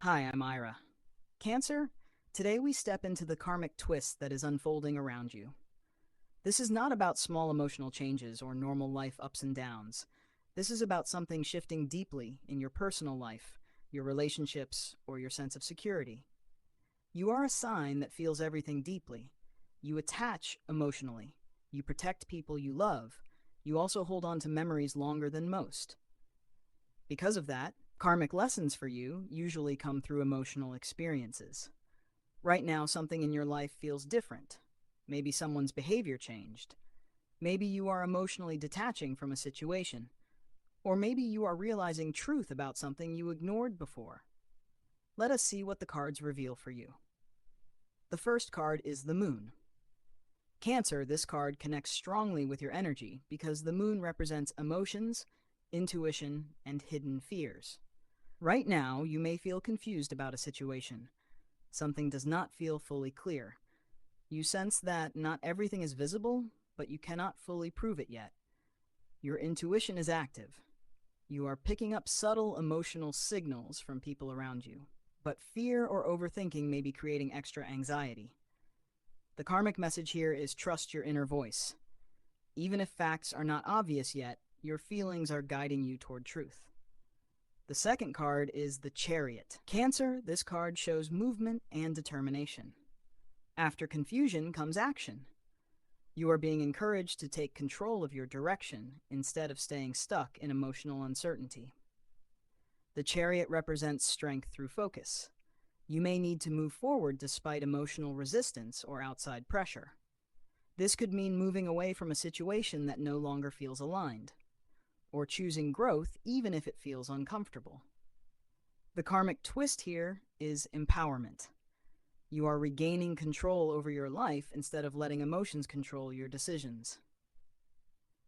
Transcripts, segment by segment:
Hi, I'm Ira. Cancer, today we step into the karmic twist that is unfolding around you. This is not about small emotional changes or normal life ups and downs. This is about something shifting deeply in your personal life, your relationships, or your sense of security. You are a sign that feels everything deeply. You attach emotionally. You protect people you love. You also hold on to memories longer than most. Because of that, karmic lessons for you usually come through emotional experiences. Right now, something in your life feels different. Maybe someone's behavior changed. Maybe you are emotionally detaching from a situation. Or maybe you are realizing truth about something you ignored before. Let us see what the cards reveal for you. The first card is the Moon. Cancer, this card connects strongly with your energy because the Moon represents emotions, intuition, and hidden fears. Right now, you may feel confused about a situation. Something does not feel fully clear. You sense that not everything is visible, but you cannot fully prove it yet. Your intuition is active. You are picking up subtle emotional signals from people around you, but fear or overthinking may be creating extra anxiety. The karmic message here is trust your inner voice. Even if facts are not obvious yet, your feelings are guiding you toward truth. The second card is the Chariot. Cancer, this card shows movement and determination. After confusion comes action. You are being encouraged to take control of your direction instead of staying stuck in emotional uncertainty. The Chariot represents strength through focus. You may need to move forward despite emotional resistance or outside pressure. This could mean moving away from a situation that no longer feels aligned, or choosing growth even if it feels uncomfortable. The karmic twist here is empowerment. You are regaining control over your life instead of letting emotions control your decisions.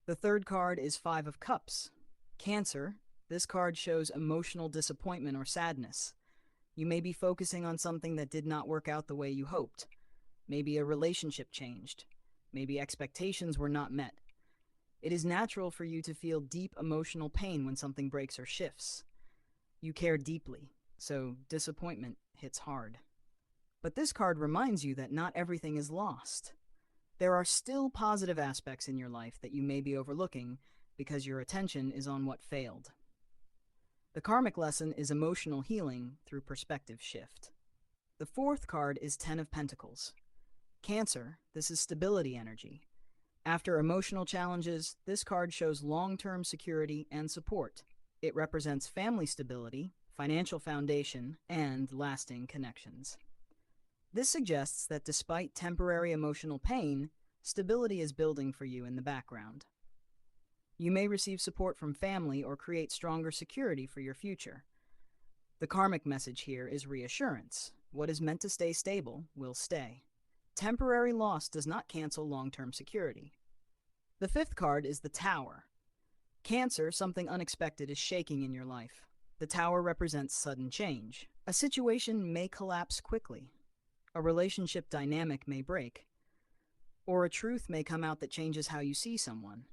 The third card is Five of Cups. Cancer, this card shows emotional disappointment or sadness. You may be focusing on something that did not work out the way you hoped. Maybe a relationship changed. Maybe expectations were not met. It is natural for you to feel deep emotional pain when something breaks or shifts. You care deeply, so disappointment hits hard. But this card reminds you that not everything is lost. There are still positive aspects in your life that you may be overlooking because your attention is on what failed. The karmic lesson is emotional healing through perspective shift. The fourth card is Ten of Pentacles. Cancer, this is stability energy. After emotional challenges, this card shows long-term security and support. It represents family stability, financial foundation, and lasting connections. This suggests that despite temporary emotional pain, stability is building for you in the background. You may receive support from family or create stronger security for your future. The karmic message here is reassurance. What is meant to stay stable will stay. Temporary loss does not cancel long-term security. The fifth card is the Tower. Cancer, something unexpected is shaking in your life. The Tower represents sudden change. A situation may collapse quickly. A relationship dynamic may break. Or a truth may come out that changes how you see someone.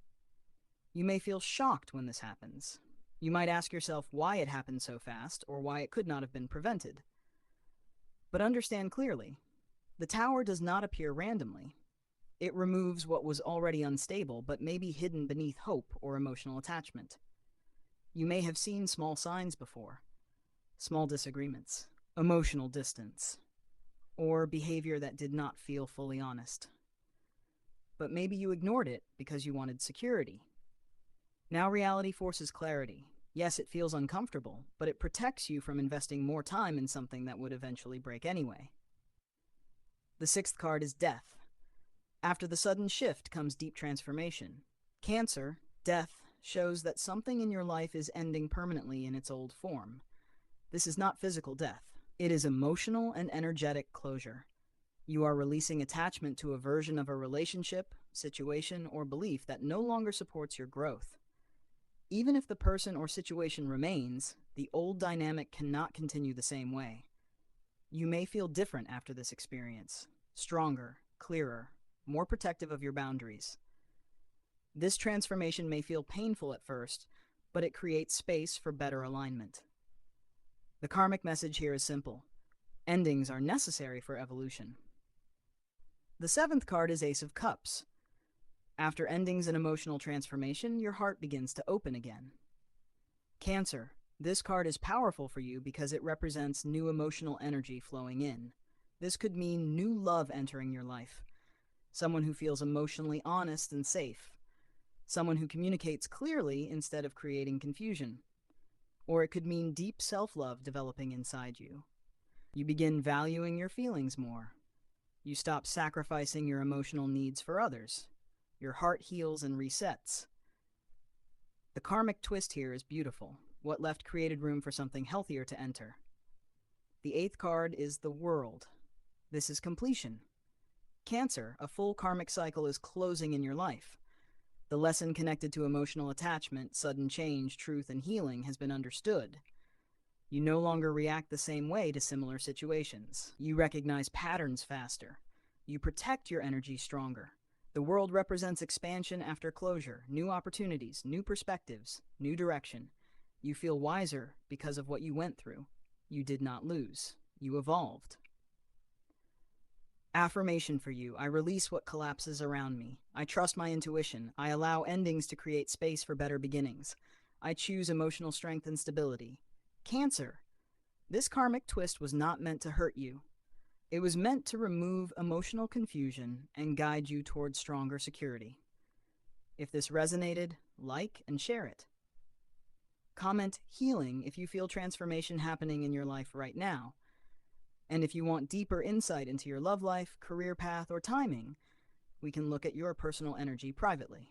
You may feel shocked when this happens. You might ask yourself why it happened so fast or why it could not have been prevented. But understand clearly, the Tower does not appear randomly. It removes what was already unstable but may be hidden beneath hope or emotional attachment. You may have seen small signs before. Small disagreements, emotional distance, or behavior that did not feel fully honest. But maybe you ignored it because you wanted security. Now reality forces clarity. Yes, it feels uncomfortable, but it protects you from investing more time in something that would eventually break anyway. The sixth card is Death. After the sudden shift comes deep transformation. Cancer, death, shows that something in your life is ending permanently in its old form. This is not physical death. It is emotional and energetic closure. You are releasing attachment to a version of a relationship, situation, or belief that no longer supports your growth. Even if the person or situation remains, the old dynamic cannot continue the same way. You may feel different after this experience, stronger, clearer, more protective of your boundaries. This transformation may feel painful at first, but it creates space for better alignment. The karmic message here is simple. Endings are necessary for evolution. The seventh card is Ace of Cups. After endings and emotional transformation, your heart begins to open again. Cancer. This card is powerful for you because it represents new emotional energy flowing in. This could mean new love entering your life. Someone who feels emotionally honest and safe. Someone who communicates clearly instead of creating confusion. Or it could mean deep self-love developing inside you. You begin valuing your feelings more. You stop sacrificing your emotional needs for others. Your heart heals and resets. The karmic twist here is beautiful. What left created room for something healthier to enter. The eighth card is the World. This is completion. Cancer, a full karmic cycle is closing in your life. The lesson connected to emotional attachment, sudden change, truth, and healing has been understood. You no longer react the same way to similar situations. You recognize patterns faster. You protect your energy stronger. The world represents expansion after closure, new opportunities, new perspectives, new direction. You feel wiser because of what you went through. You did not lose. You evolved. Affirmation for you. I release what collapses around me. I trust my intuition. I allow endings to create space for better beginnings. I choose emotional strength and stability. Cancer. This karmic twist was not meant to hurt you. It was meant to remove emotional confusion and guide you towards stronger security. If this resonated, like and share it. Comment healing if you feel transformation happening in your life right now. And if you want deeper insight into your love life, career path, or timing, we can look at your personal energy privately.